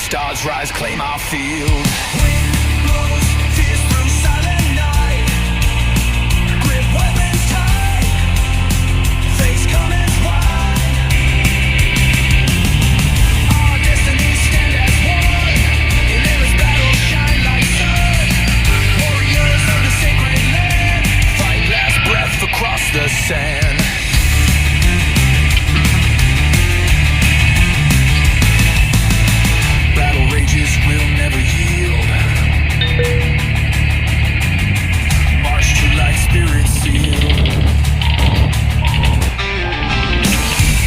Stars rise, claim our field. Wind blows, fierce through silent night. Grip weapons tight, face coming wide. Our destinies stand as one. In endless battle shine like sun. Warriors of the sacred land, fight last breath across the sand. Will never yield. March to light, spirit sealed.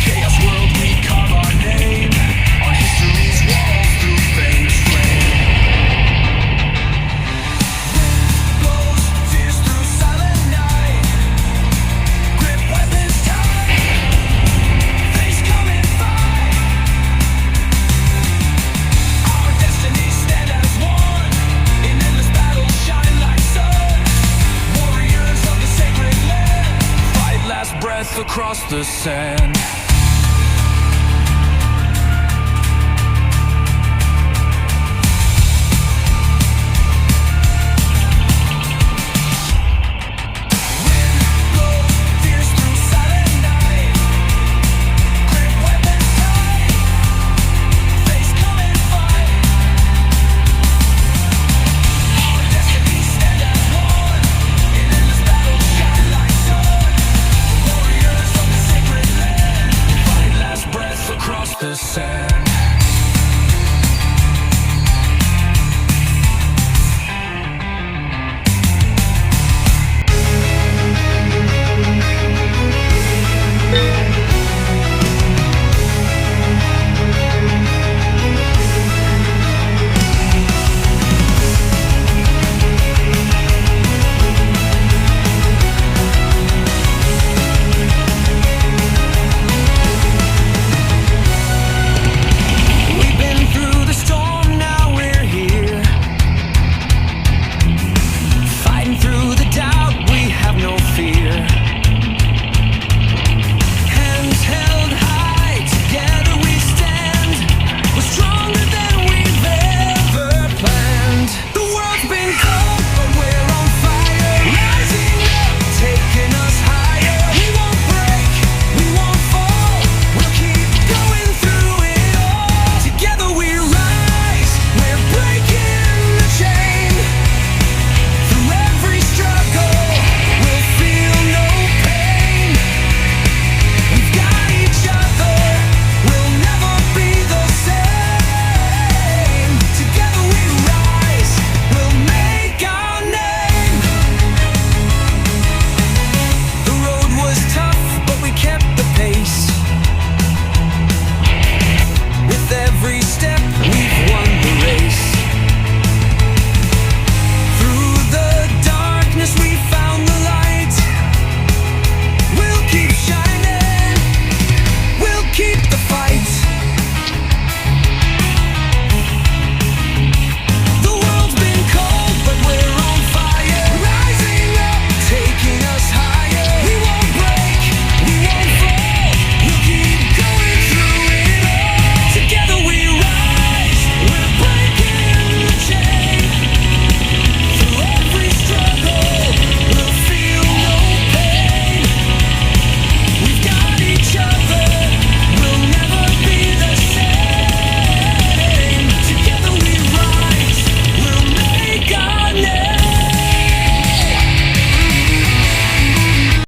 Chaos world, we carve our name on history's walls through fame's flame. Wind blows, fierce through silent night. Grip weapons tight, face coming fight. Destinies stand as one. In endless battle shine like sun. Warriors of the sacred land, fight last breath across the sand.